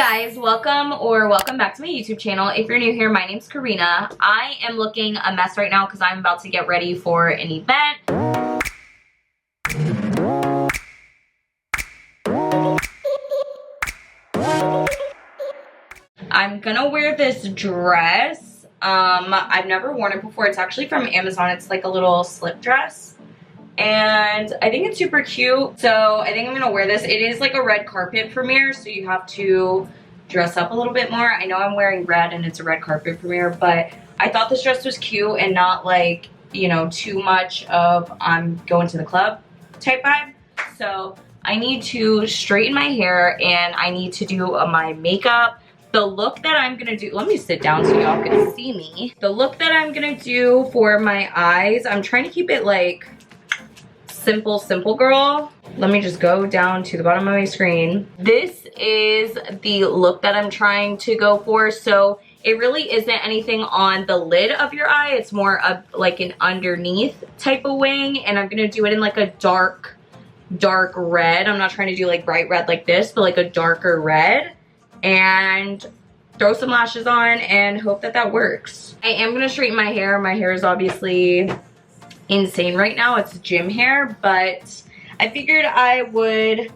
guys, welcome back to my YouTube channel. If you're new here, my name's Corina. I am looking a mess right now because I'm about to get ready for an event. I'm gonna wear this dress. I've never worn it before. It's actually from Amazon. It's like a little slip dress. And I think it's super cute. So I think I'm gonna wear this. It is like a red carpet premiere, so you have to dress up a little bit more. I know I'm wearing red and it's a red carpet premiere, but I thought this dress was cute and not like, you know, too much of I'm going to the club type vibe. So I need to straighten my hair and I need to do my makeup. The look that I'm gonna do, let me sit down so y'all can see me. The look that I'm gonna do for my eyes, I'm trying to keep it like simple girl. Let me just go down to the bottom of my screen. This is the look that I'm trying to go for. So it really isn't anything on the lid of your eye. It's more of like an underneath type of wing. And I'm gonna do it in like a dark red. I'm not trying to do like bright red like this, but like a darker red. And throw some lashes on and hope that that works. I am gonna straighten my hair. My hair is obviously insane right now. It's gym hair, but I figured I would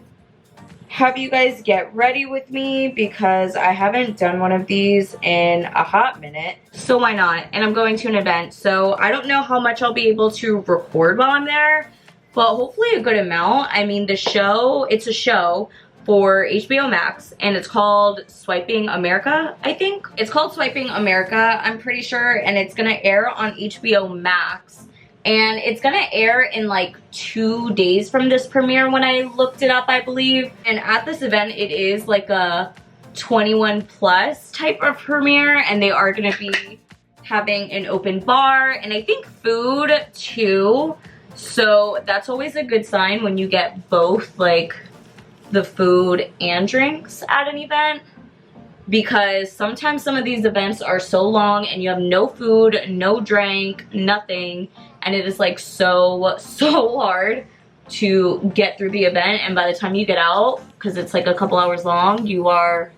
have you guys get ready with me because I haven't done one of these in a hot minute. So why not? And I'm going to an event, so I don't know how much I'll be able to record while I'm there, but hopefully a good amount. I mean, the show, it's a show for HBO Max and it's called Swiping America, I think. It's called Swiping America, I'm pretty sure, and it's gonna air on HBO Max. And it's gonna air in like 2 days from this premiere when I looked it up, I believe. And at this event, it is like a 21 plus type of premiere, and they are gonna be having an open bar and I think food too. So that's always a good sign when you get both like the food and drinks at an event, because sometimes some of these events are so long and you have no food, no drink, nothing, and it is like so hard to get through the event. And by the time you get out, because it's like a couple hours long, you are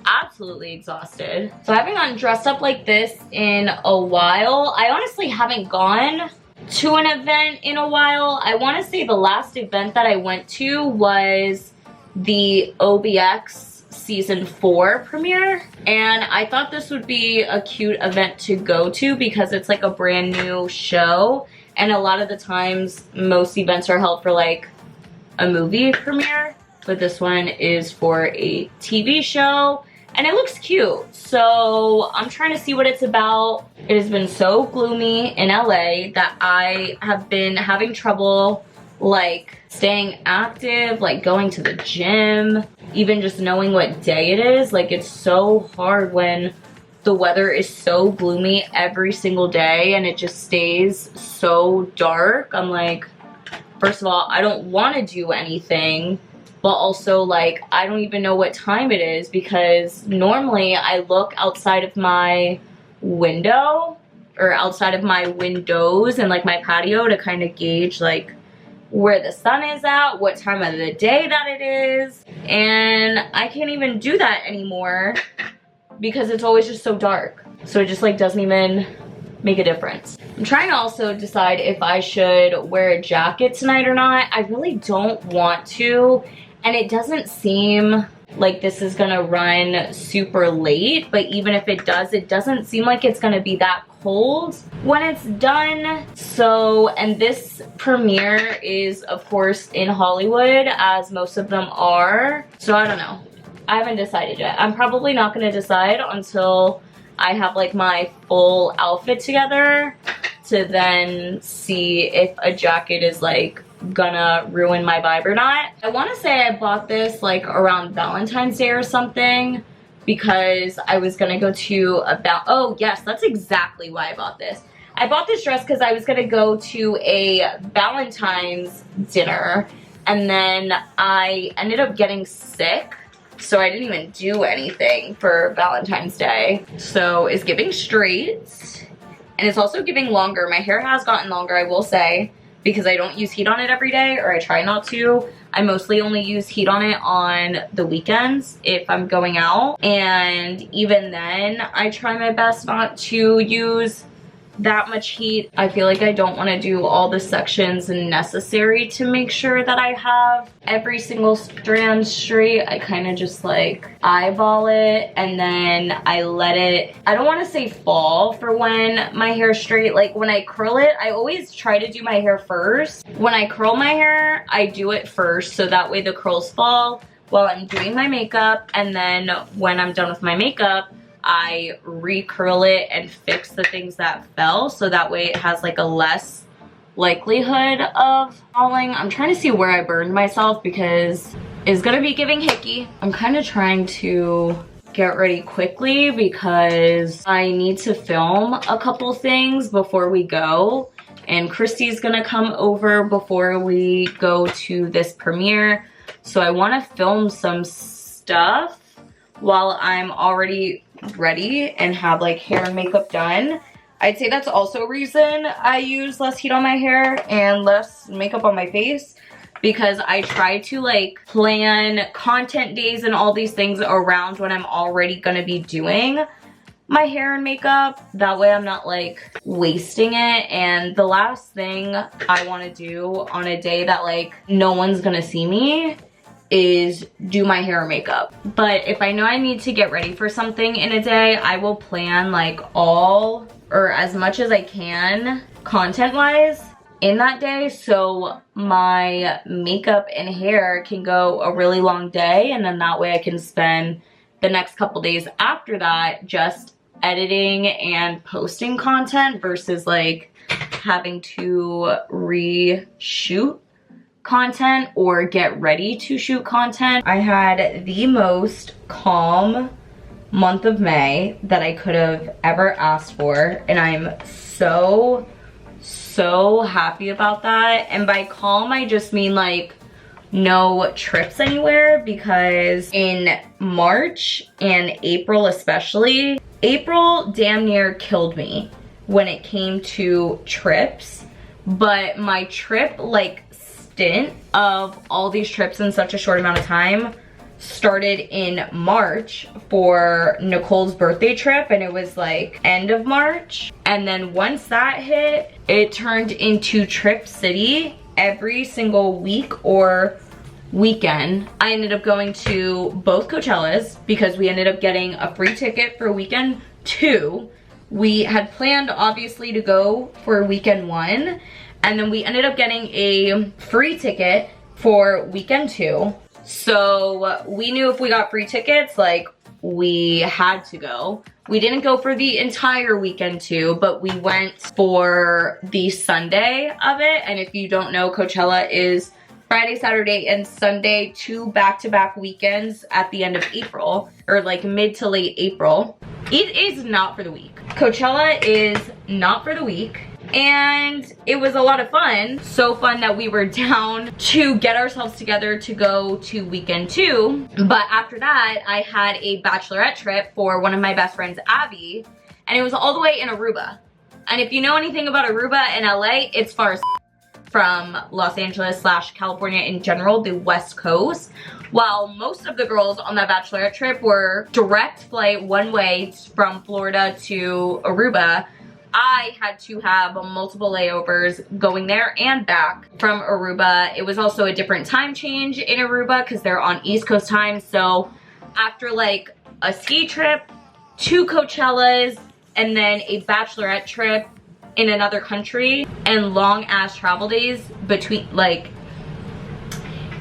absolutely exhausted. So I haven't gotten dressed up like this in a while. I honestly haven't gone to an event in a while. I want to say the last event that I went to was the OBX season 4 premiere, and I thought this would be a cute event to go to because it's like a brand new show, and a lot of the times most events are held for like a movie premiere, but this one is for a TV show and it looks cute. So I'm trying to see what it's about. It has been so gloomy in LA that I have been having trouble like staying active, like going to the gym, even just knowing what day it is. Like, it's so hard when the weather is so gloomy every single day and it just stays so dark. I'm like, first of all, I don't want to do anything, but also like I don't even know what time it is, because normally I look outside of my window or outside of my windows and like my patio to kind of gauge like where the sun is at, what time of the day that it is, and I can't even do that anymore because it's always just so dark. So it just like doesn't even make a difference. I'm trying to also decide if I should wear a jacket tonight or not. I really don't want to, and it doesn't seem like this is gonna run super late, but even if it does, it doesn't seem like it's gonna be that cold when it's done. So, and this premiere is of course in Hollywood, as most of them are, so I don't know. I haven't decided yet. I'm probably not gonna decide until I have like my full outfit together to then see if a jacket is like gonna ruin my vibe or not. I want to say I bought this like around Valentine's Day or something, because I was gonna go to oh yes, that's exactly why I bought this. I bought this dress because I was gonna go to a Valentine's dinner, and then I ended up getting sick, so I didn't even do anything for Valentine's Day. So it's giving straight, and it's also giving longer. My hair has gotten longer, I will say. because I don't use heat on it every day, or I try not to. I mostly only use heat on it on the weekends if I'm going out, and even then I try my best not to use that much heat. I feel like I don't want to do all the sections necessary to make sure that I have every single strand straight. I kind of just like eyeball it, and then I let it, I don't want to say fall for when my hair is straight. Like when I curl it, I always try to do my hair first. When I curl my hair, I do it first so that way the curls fall while I'm doing my makeup, and then when I'm done with my makeup, I recurl it and fix the things that fell, so that way it has like a less likelihood of falling. I'm trying to see where I burned myself because it's gonna be giving hickey. I'm kind of trying to get ready quickly because I need to film a couple things before we go, and Christy's gonna come over before we go to this premiere, so I want to film some stuff while I'm already ready and have like hair and makeup done. I'd say that's also a reason I use less heat on my hair and less makeup on my face, because I try to like plan content days and all these things around when I'm already gonna be doing my hair and makeup. That way I'm not like wasting it. And the last thing I want to do on a day that like no one's gonna see me is do my hair or makeup. But if I know I need to get ready for something in a day, I will plan like all or as much as I can content wise in that day, so my makeup and hair can go a really long day, and then that way I can spend the next couple days after that just editing and posting content versus like having to reshoot content or get ready to shoot content. I had the most calm month of May that I could have ever asked for, and I'm so happy about that. And by calm, I just mean like no trips anywhere, because in March and April especially, April damn near killed me when it came to trips. But my trip like stint of all these trips in such a short amount of time started in March for Nicole's birthday trip, and it was like end of March. And then once that hit, it turned into Trip City every single week or weekend. I ended up going to both Coachellas because we ended up getting a free ticket for weekend 2. We had planned obviously to go for weekend 1, and then we ended up getting a free ticket for weekend 2. So we knew if we got free tickets, like we had to go. We didn't go for the entire weekend 2, but we went for the Sunday of it. And if you don't know, Coachella is Friday, Saturday, and Sunday, 2 back-to-back weekends at the end of April, or like mid to late April. It is not for the week. Coachella is not for the week. And it was a lot of fun. So fun that we were down to get ourselves together to go to weekend 2. But after that, I had a bachelorette trip for one of my best friends, Abby. And it was all the way in Aruba. And if you know anything about Aruba and LA, it's far as from Los Angeles / California in general, the West Coast. While most of the girls on that bachelorette trip were direct flight one way from Florida to Aruba, I had to have multiple layovers going there and back from Aruba. It was also a different time change in Aruba because they're on East Coast time. So after like a ski trip, 2 Coachellas, and then a bachelorette trip in another country, and long ass travel days between, like,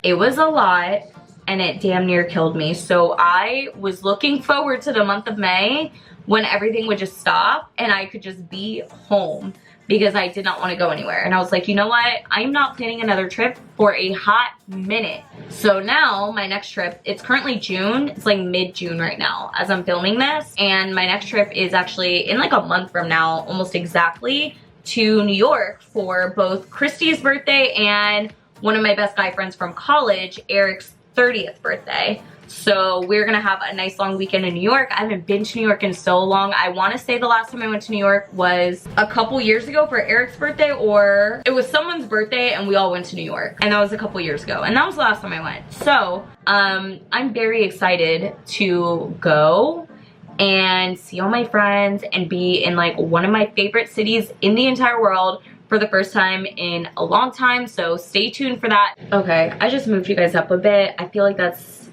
it was a lot and it damn near killed me. So I was looking forward to the month of May when everything would just stop and I could just be home, because I did not want to go anywhere. And I was like, you know what? I'm not planning another trip for a hot minute. So now my next trip, it's currently June. It's like mid-June right now as I'm filming this. And my next trip is actually in like a month from now, almost exactly, to New York for both Christy's birthday and one of my best guy friends from college, Eric's 30th birthday. So we're gonna have a nice long weekend in New York. I haven't been to New York in so long. I wanna say the last time I went to New York was a couple years ago for Eric's birthday, or it was someone's birthday and we all went to New York. And that was a couple years ago. And that was the last time I went. So I'm very excited to go and see all my friends and be in like one of my favorite cities in the entire world for the first time in a long time. So stay tuned for that. Okay, I just moved you guys up a bit. I feel like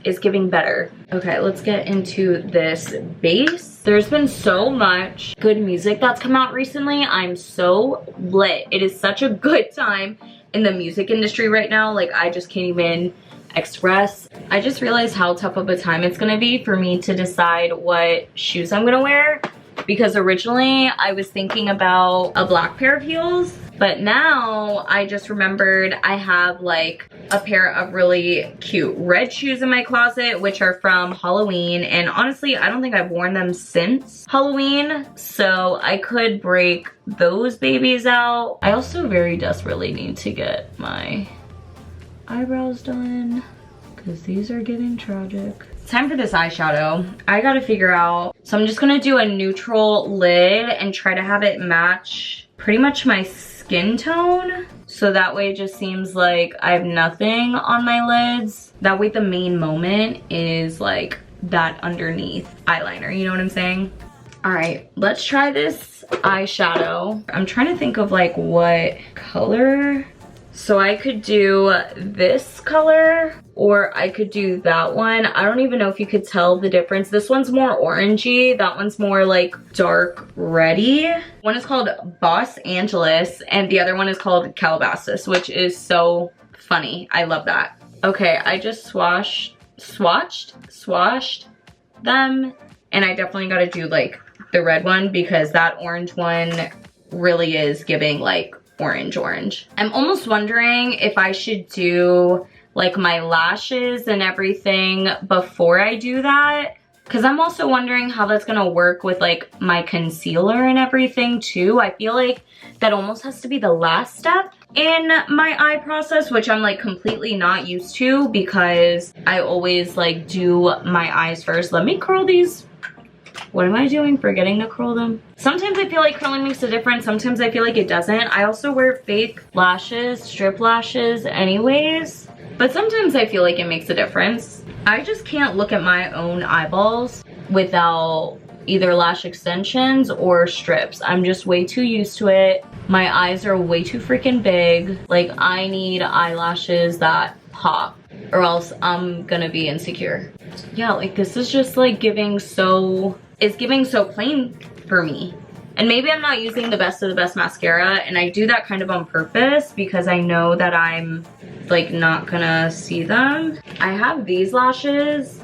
is giving better. Okay, let's get into this base. There's been so much good music that's come out recently. I'm so lit. It is such a good time in the music industry right now. Like, I just can't even express. I just realized how tough of a time it's gonna be for me to decide what shoes I'm gonna wear, because originally I was thinking about a black pair of heels, but now I just remembered I have like a pair of really cute red shoes in my closet, which are from Halloween, and honestly I don't think I've worn them since Halloween, so I could break those babies out. I also very desperately need to get my eyebrows done because these are getting tragic. Time for this eyeshadow. I gotta figure out, so I'm just gonna do a neutral lid and try to have it match pretty much my skin tone, so that way it just seems like I have nothing on my lids. That way the main moment is like that underneath eyeliner, you know what I'm saying? All right, let's try this eyeshadow. I'm trying to think of like what color. So I could do this color or I could do that one. I don't even know if you could tell the difference. This one's more orangey. That one's more like dark reddy. One is called Boss Angeles and the other one is called Calabasas, which is so funny. I love that. Okay, I just swatched them, and I definitely gotta do like the red one because that orange one really is giving like orange. I'm almost wondering if I should do like my lashes and everything before I do that, because I'm also wondering how that's gonna work with like my concealer and everything too. I feel like that almost has to be the last step in my eye process, which I'm like completely not used to because I always like do my eyes first. Let me curl these. What am I doing? Forgetting to curl them. Sometimes I feel like curling makes a difference. Sometimes I feel like it doesn't. I also wear fake lashes, strip lashes anyways. But sometimes I feel like it makes a difference. I just can't look at my own eyeballs without either lash extensions or strips. I'm just way too used to it. My eyes are way too freaking big. Like, I need eyelashes that pop or else I'm gonna be insecure. Yeah, like this is just like giving so, it's giving so plain for me. And maybe I'm not using the best of the best mascara, and I do that kind of on purpose because I know that I'm like not gonna see them. I have these lashes,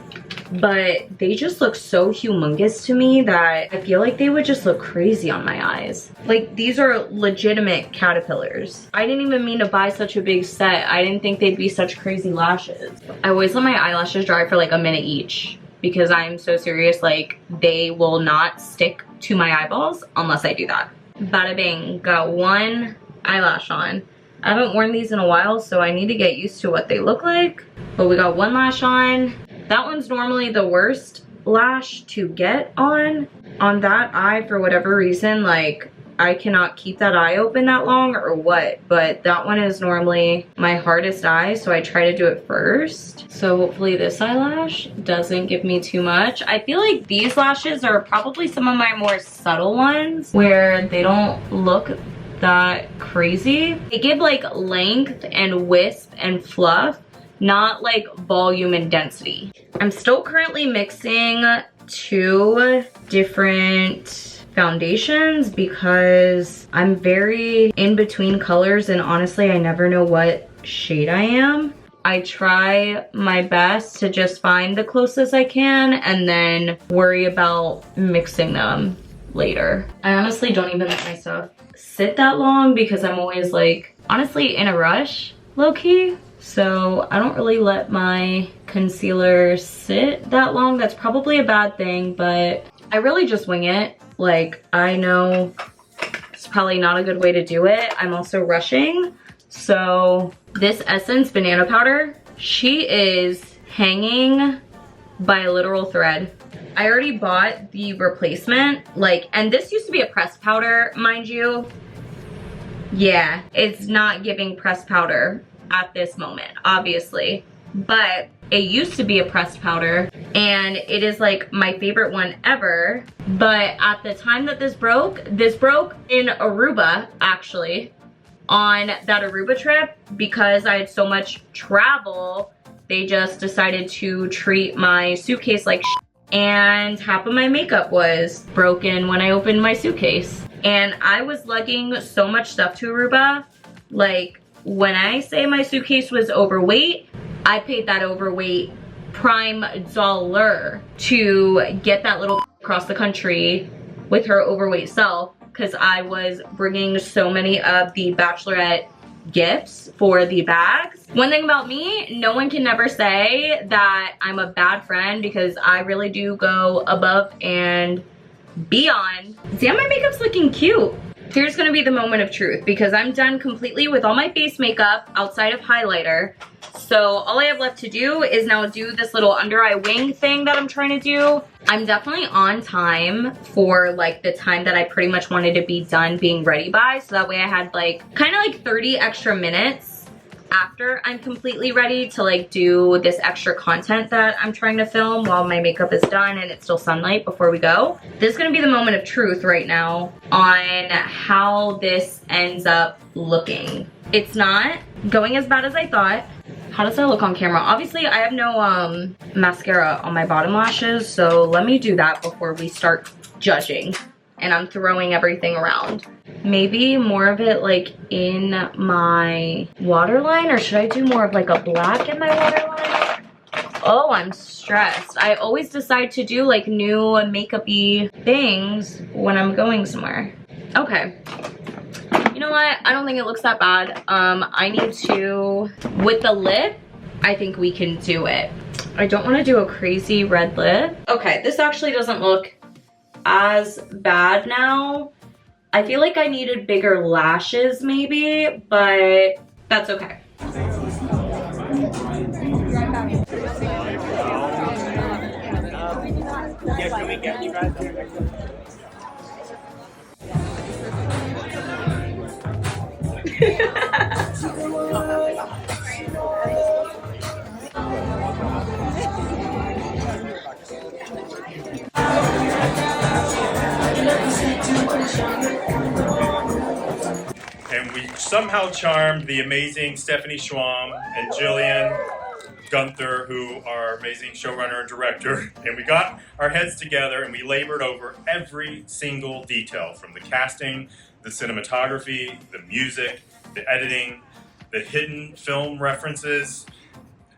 but they just look so humongous to me that I feel like they would just look crazy on my eyes. Like, these are legitimate caterpillars. I didn't even mean to buy such a big set. I didn't think they'd be such crazy lashes. I always let my eyelashes dry for like a minute each because I'm so serious, like they will not stick to my eyeballs unless I do that. Bada bing, got one eyelash on. I haven't worn these in a while, so I need to get used to what they look like. But we got one lash on. That one's normally the worst lash to get on that eye for whatever reason. Like, I cannot keep that eye open that long or what, but that one is normally my hardest eye, so I try to do it first. So hopefully this eyelash doesn't give me too much. I feel like these lashes are probably some of my more subtle ones where they don't look that crazy. They give like length and wisp and fluff, not like volume and density. I'm still currently mixing two different foundations because I'm very in between colors and honestly I never know what shade I am. I try my best to just find the closest I can and then worry about mixing them later. I honestly don't even let myself sit that long because I'm always like honestly in a rush, low-key. So I don't really let my concealer sit that long. That's probably a bad thing, but I really just wing it. Like, I know it's probably not a good way to do it. I'm also rushing. So this Essence banana powder, she is hanging by a literal thread. I already bought the replacement, like, and this used to be a pressed powder, mind you. Yeah, it's not giving pressed powder at this moment, obviously, but it used to be a pressed powder and it is like my favorite one ever. But at the time that this broke in Aruba, actually, on that Aruba trip, because I had so much travel, they just decided to treat my suitcase like shit, and half of my makeup was broken when I opened my suitcase. And I was lugging so much stuff to Aruba. Like, when I say my suitcase was overweight, I paid that overweight prime dollar to get that little across the country with her overweight self, because I was bringing so many of the bachelorette gifts for the bags. One thing about me, no one can never say that I'm a bad friend, because I really do go above and beyond. Damn, my makeup's looking cute. Here's gonna be the moment of truth, because I'm done completely with all my face makeup outside of highlighter. So all I have left to do is now do this little under eye wing thing that I'm trying to do. I'm definitely on time for like the time that I pretty much wanted to be done being ready by. So that way I had like kind of like 30 extra minutes after I'm completely ready to like do this extra content that I'm trying to film while my makeup is done and it's still sunlight before we go. This is gonna be the moment of truth right now on how this ends up looking. It's not going as bad as I thought. How does that look on camera? Obviously, I have no mascara on my bottom lashes, so let me do that before we start judging. And I'm throwing everything around. Maybe more of it like in my waterline, or should I do more of like a black in my waterline? Oh, I'm stressed. I always decide to do like new makeup-y things when I'm going somewhere. Okay. You know what? I don't think it looks that bad. I need to, with the lip, I think we can do it. I don't want to do a crazy red lip. Okay, this actually doesn't look as bad now. I feel like I needed bigger lashes maybe, but that's okay. Yeah, can we get you guys there next time? And we somehow charmed the amazing Stephanie Schwam and Jillian Gunther, who are amazing showrunner and director, and we got our heads together and we labored over every single detail, from the casting, the cinematography, the music, the editing, the hidden film references,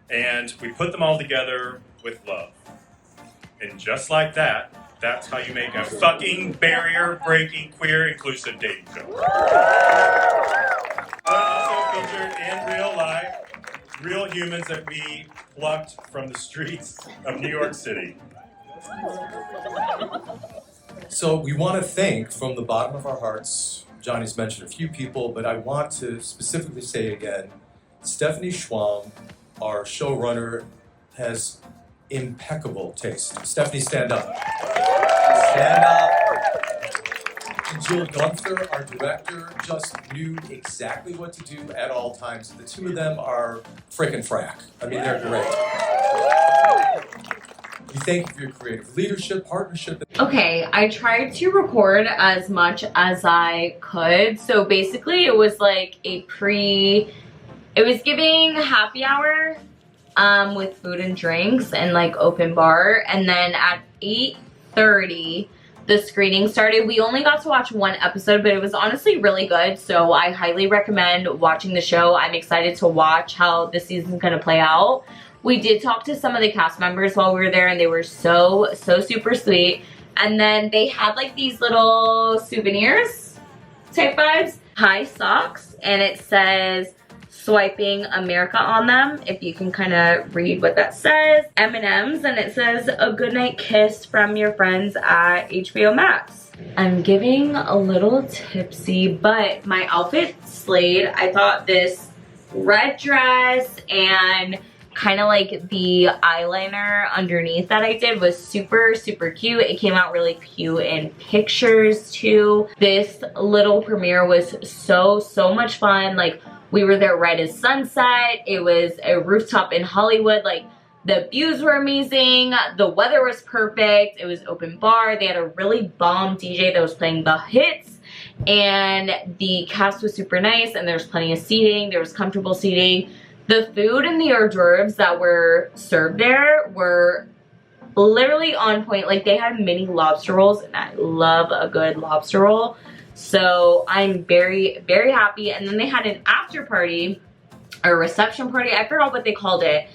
and we put them all together with love. And just like that, that's how you make a fucking barrier-breaking, queer, inclusive dating film. But also featured in real life, real humans that we plucked from the streets of New York City. So we want to thank from the bottom of our hearts, Johnny's mentioned a few people, but I want to specifically say again, Stephanie Schwam, our showrunner, has impeccable taste. Stephanie, stand up. Stand up. And Jill Gunther, our director, just knew exactly what to do at all times. The two of them are frickin' frack. I mean, they're great. We thank you for your creative leadership, partnership. Okay, I tried to record as much as I could. So basically it was like it was giving happy hour with food and drinks and like open bar. And then at 8:30, the screening started. We only got to watch one episode, but it was honestly really good. So I highly recommend watching the show. I'm excited to watch how this season's gonna play out. We did talk to some of the cast members while we were there, and they were so super sweet. And then they had like these little souvenirs type vibes. High socks, and it says Swiping America on them, if you can kind of read what that says. M&M's, and it says a goodnight kiss from your friends at HBO Max. I'm giving a little tipsy, but my outfit slayed. I thought this red dress and kind of like the eyeliner underneath that I did was super, super cute. It came out really cute in pictures too. This little premiere was so much fun. Like, we were there right as sunset. It was a rooftop in Hollywood. Like, the views were amazing. The weather was perfect. It was open bar. They had a really bomb DJ that was playing the hits. And the cast was super nice. And there was plenty of seating. There was comfortable seating. The food and the hors d'oeuvres that were served there were literally on point. Like, they had mini lobster rolls. And I love a good lobster roll. So I'm very, very happy. And then they had an after party, or reception party. I forgot what they called it.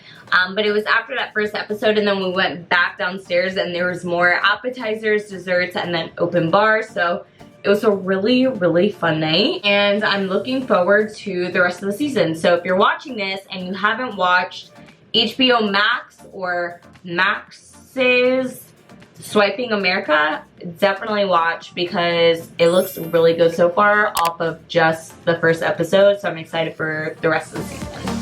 But it was after that first episode, and then we went back downstairs and there was more appetizers, desserts, and then open bar. So it was a really, really fun night, and I'm looking forward to the rest of the season. So if you're watching this and you haven't watched HBO Max or Max's Swiping America, definitely watch, because it looks really good so far off of just the first episode. So I'm excited for the rest of the season.